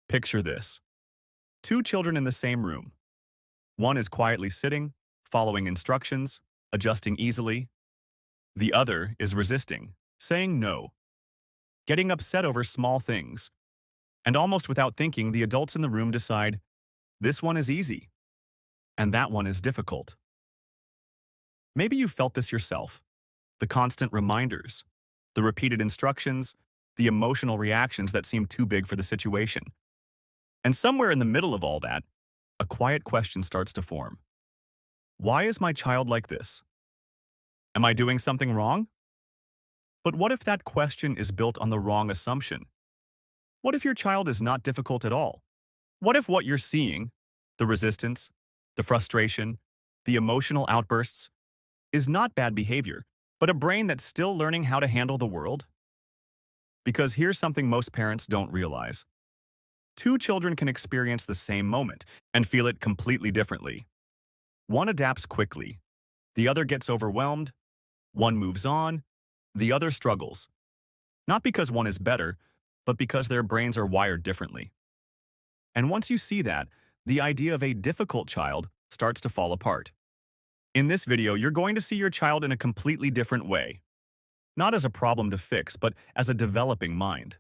Picture this. Two children in the same room. One is quietly sitting, following instructions, adjusting easily. The other is resisting, saying no, getting upset over small things. And almost without thinking, the adults in the room decide, this one is easy, and that one is difficult. Maybe you felt this yourself. The constant reminders, the repeated instructions, the emotional reactions that seem too big for the situation. And somewhere in the middle of all that, a quiet question starts to form. Why is my child like this? Am I doing something wrong? But what if that question is built on the wrong assumption? What if your child is not difficult at all? What if what you're seeing, the resistance, the frustration, the emotional outbursts, is not bad behavior, but a brain that's still learning how to handle the world? Because here's something most parents don't realize. Two children can experience the same moment and feel it completely differently. One adapts quickly, the other gets overwhelmed, one moves on, the other struggles. Not because one is better, but because their brains are wired differently. And once you see that, the idea of a difficult child starts to fall apart. In this video, you're going to see your child in a completely different way. Not as a problem to fix, but as a developing mind.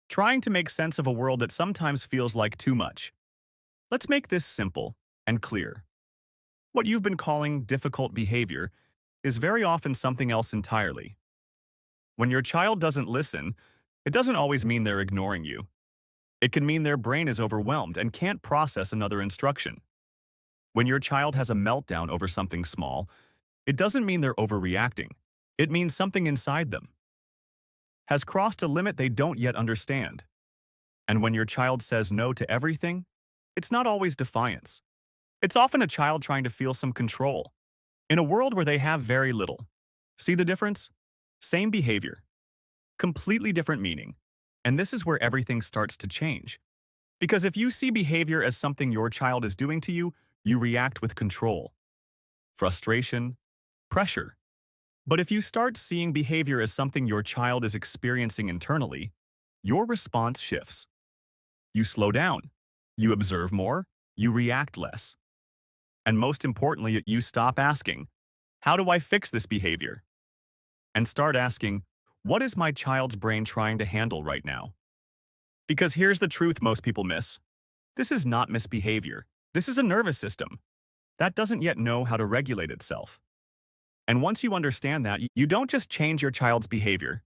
Trying to make sense of a world that sometimes feels like too much. Let's make this simple and clear. What you've been calling difficult behavior is very often something else entirely. When your child doesn't listen, it doesn't always mean they're ignoring you. It can mean their brain is overwhelmed and can't process another instruction. When your child has a meltdown over something small, it doesn't mean they're overreacting. It means something inside them has crossed a limit they don't yet understand. And when your child says no to everything, it's not always defiance. It's often a child trying to feel some control in a world where they have very little. See the difference? Same behavior, completely different meaning. And this is where everything starts to change. Because if you see behavior as something your child is doing to you, you react with control, frustration, pressure. But if you start seeing behavior as something your child is experiencing internally, your response shifts. You slow down, you observe more, you react less. And most importantly, you stop asking, how do I fix this behavior? And start asking, what is my child's brain trying to handle right now? Because here's the truth most people miss. This is not misbehavior. This is a nervous system that doesn't yet know how to regulate itself. And once you understand that, you don't just change your child's behavior,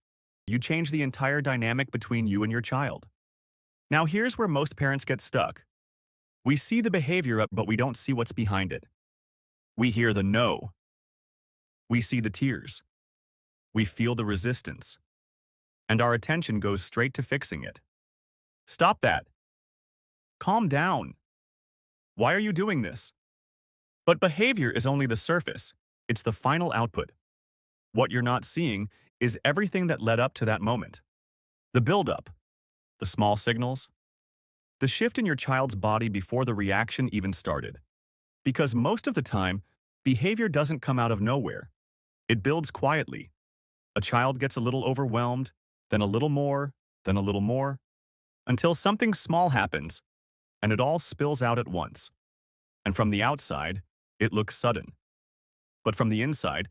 you change the entire dynamic between you and your child. Now here's where most parents get stuck. We see the behavior, but we don't see what's behind it. We hear the no. We see the tears. We feel the resistance. And our attention goes straight to fixing it. Stop that. Calm down. Why are you doing this? But behavior is only the surface. It's the final output. What you're not seeing is everything that led up to that moment. The buildup, the small signals, the shift in your child's body before the reaction even started. Because most of the time, behavior doesn't come out of nowhere. It builds quietly. A child gets a little overwhelmed, then a little more, then a little more, until something small happens, and it all spills out at once. And from the outside, it looks sudden. But from the inside,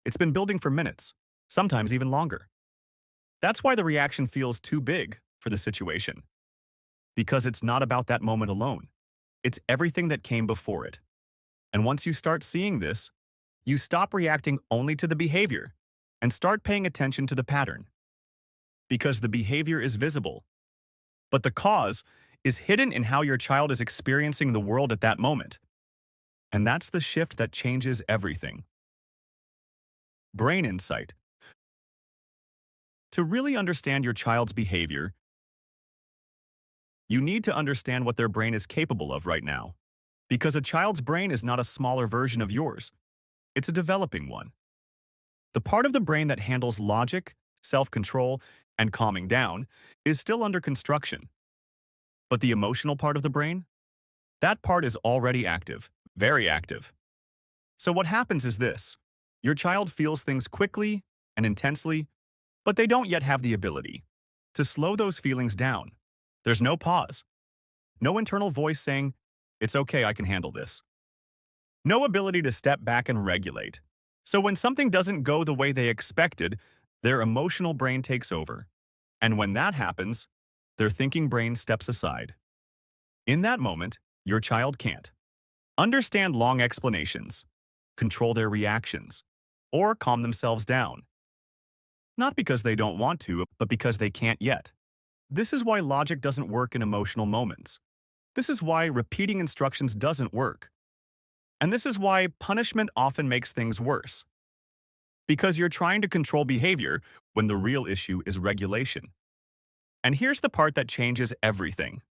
it's been building for minutes, sometimes even longer. That's why the reaction feels too big for the situation. Because it's not about that moment alone. It's everything that came before it. And once you start seeing this, you stop reacting only to the behavior and start paying attention to the pattern. Because the behavior is visible, but the cause is hidden in how your child is experiencing the world at that moment. And that's the shift that changes everything. Brain insight. To really understand your child's behavior, you need to understand what their brain is capable of right now. Because a child's brain is not a smaller version of yours. It's a developing one. The part of the brain that handles logic, self-control, and calming down is still under construction. But the emotional part of the brain? That part is already active, very active. So what happens is this. Your child feels things quickly and intensely, but they don't yet have the ability to slow those feelings down. There's no pause. No internal voice saying, "It's okay, I can handle this." No ability to step back and regulate. So when something doesn't go the way they expected, their emotional brain takes over. And when that happens, their thinking brain steps aside. In that moment, your child can't understand long explanations, control their reactions, or calm themselves down. Not because they don't want to, but because they can't yet. This is why logic doesn't work in emotional moments. This is why repeating instructions doesn't work. And this is why punishment often makes things worse. Because you're trying to control behavior when the real issue is regulation. And here's the part that changes everything.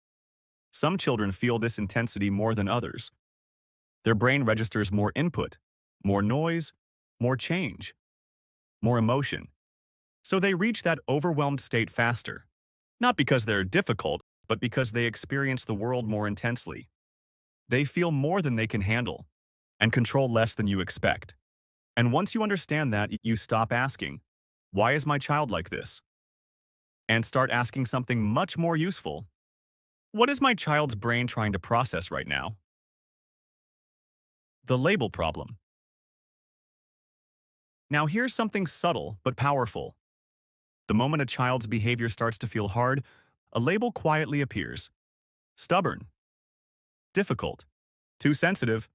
Some children feel this intensity more than others. Their brain registers more input, more noise, more change, more emotion. So they reach that overwhelmed state faster. Not because they're difficult, but because they experience the world more intensely. They feel more than they can handle and control less than you expect. And once you understand that, you stop asking, "Why is my child like this?" and start asking something much more useful. What is my child's brain trying to process right now? The label problem. Now here's something subtle but powerful. The moment a child's behavior starts to feel hard, a label quietly appears. Stubborn, difficult, too sensitive,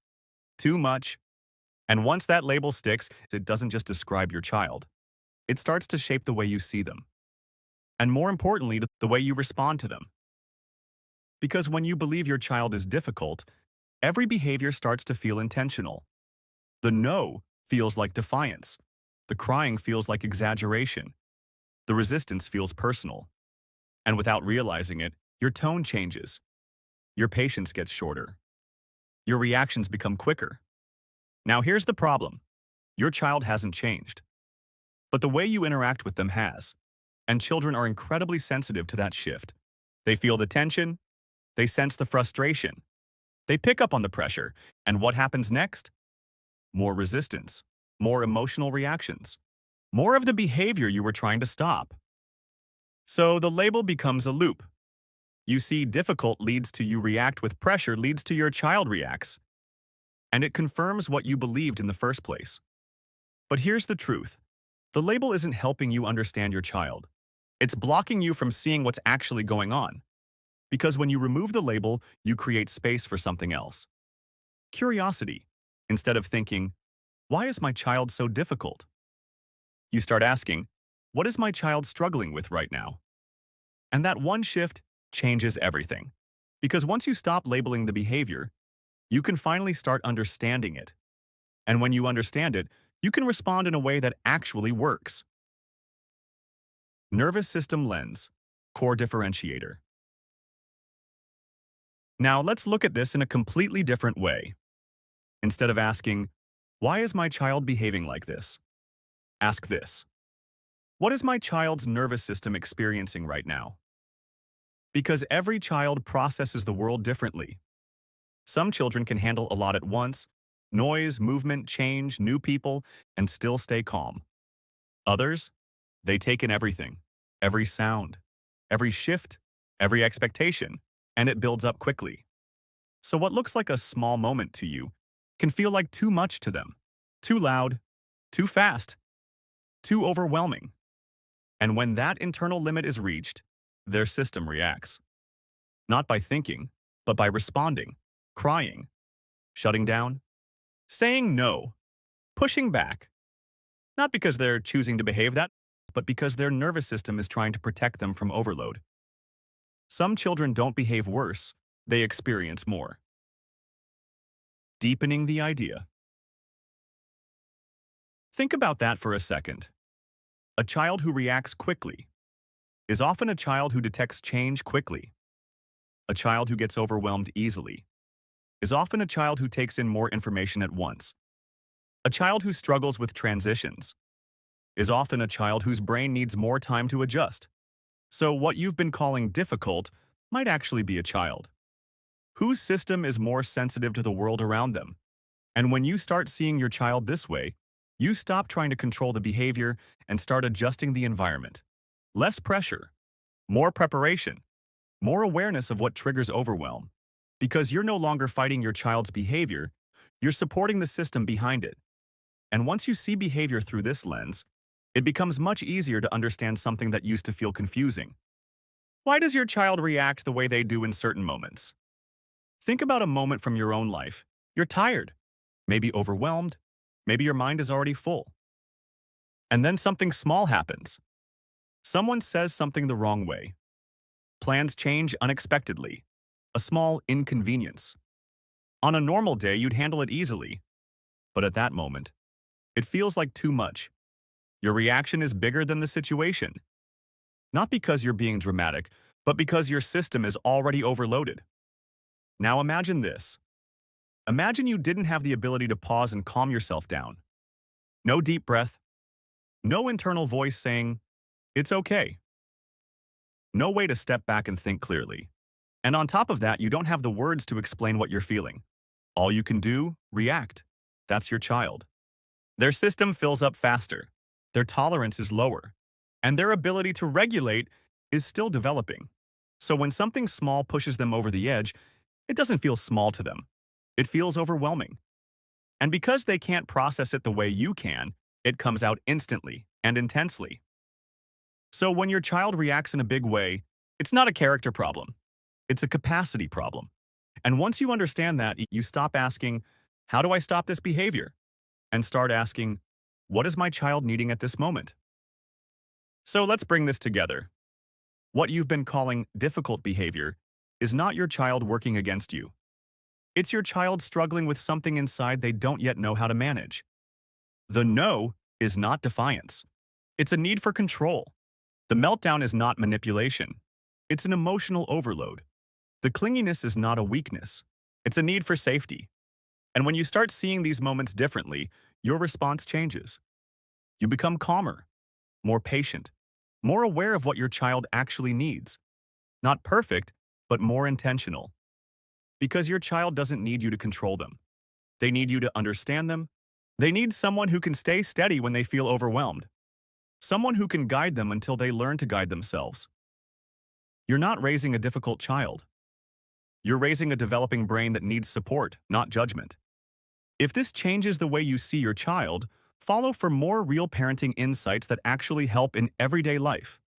too much. And once that label sticks, it doesn't just describe your child. It starts to shape the way you see them. And more importantly, the way you respond to them. Because when you believe your child is difficult, every behavior starts to feel intentional. The no feels like defiance. The crying feels like exaggeration. The resistance feels personal. And without realizing it, your tone changes. Your patience gets shorter. Your reactions become quicker. Now here's the problem. Your child hasn't changed. But the way you interact with them has. And children are incredibly sensitive to that shift. They feel the tension. They sense the frustration. They pick up on the pressure. And what happens next? More resistance. More emotional reactions. More of the behavior you were trying to stop. So the label becomes a loop. You see, difficult leads to you react with pressure leads to your child reacts. And it confirms what you believed in the first place. But here's the truth. The label isn't helping you understand your child. It's blocking you from seeing what's actually going on. Because when you remove the label, you create space for something else. Curiosity. Instead of thinking, "Why is my child so difficult?" You start asking, "What is my child struggling with right now?" And that one shift changes everything. Because once you stop labeling the behavior, you can finally start understanding it. And when you understand it, you can respond in a way that actually works. Nervous system lens, core differentiator. Now let's look at this in a completely different way. Instead of asking, "Why is my child behaving like this?" Ask this. What is my child's nervous system experiencing right now? Because every child processes the world differently. Some children can handle a lot at once, noise, movement, change, new people, and still stay calm. Others, they take in everything, every sound, every shift, every expectation, and it builds up quickly. So what looks like a small moment to you can feel like too much to them, too loud, too fast, too overwhelming. And when that internal limit is reached, their system reacts. Not by thinking, but by responding, crying, shutting down, saying no, pushing back. Not because they're choosing to behave that, but because their nervous system is trying to protect them from overload. Some children don't behave worse, they experience more. Deepening the idea. Think about that for a second. A child who reacts quickly is often a child who detects change quickly. A child who gets overwhelmed easily is often a child who takes in more information at once. A child who struggles with transitions is often a child whose brain needs more time to adjust. So what you've been calling difficult might actually be a child whose system is more sensitive to the world around them. And when you start seeing your child this way, you stop trying to control the behavior and start adjusting the environment. Less pressure, more preparation, more awareness of what triggers overwhelm. Because you're no longer fighting your child's behavior, you're supporting the system behind it. And once you see behavior through this lens, it becomes much easier to understand something that used to feel confusing. Why does your child react the way they do in certain moments? Think about a moment from your own life. You're tired, maybe overwhelmed, maybe your mind is already full. And then something small happens. Someone says something the wrong way. Plans change unexpectedly. A small inconvenience. On a normal day, you'd handle it easily. But at that moment, it feels like too much. Your reaction is bigger than the situation. Not because you're being dramatic, but because your system is already overloaded. Now imagine this. Imagine you didn't have the ability to pause and calm yourself down. No deep breath. No internal voice saying, "It's okay." No way to step back and think clearly. And on top of that, you don't have the words to explain what you're feeling. All you can do, react. That's your child. Their system fills up faster. Their tolerance is lower. And their ability to regulate is still developing. So when something small pushes them over the edge, it doesn't feel small to them. It feels overwhelming. And because they can't process it the way you can, it comes out instantly and intensely. So when your child reacts in a big way, it's not a character problem. It's a capacity problem. And once you understand that, you stop asking, "How do I stop this behavior?" and start asking, "What is my child needing at this moment?" So let's bring this together. What you've been calling difficult behavior is not your child working against you. It's your child struggling with something inside they don't yet know how to manage. The no is not defiance. It's a need for control. The meltdown is not manipulation. It's an emotional overload. The clinginess is not a weakness. It's a need for safety. And when you start seeing these moments differently, your response changes. You become calmer, more patient, more aware of what your child actually needs. Not perfect, but more intentional. Because your child doesn't need you to control them. They need you to understand them. They need someone who can stay steady when they feel overwhelmed. Someone who can guide them until they learn to guide themselves. You're not raising a difficult child. You're raising a developing brain that needs support, not judgment. If this changes the way you see your child, follow for more real parenting insights that actually help in everyday life.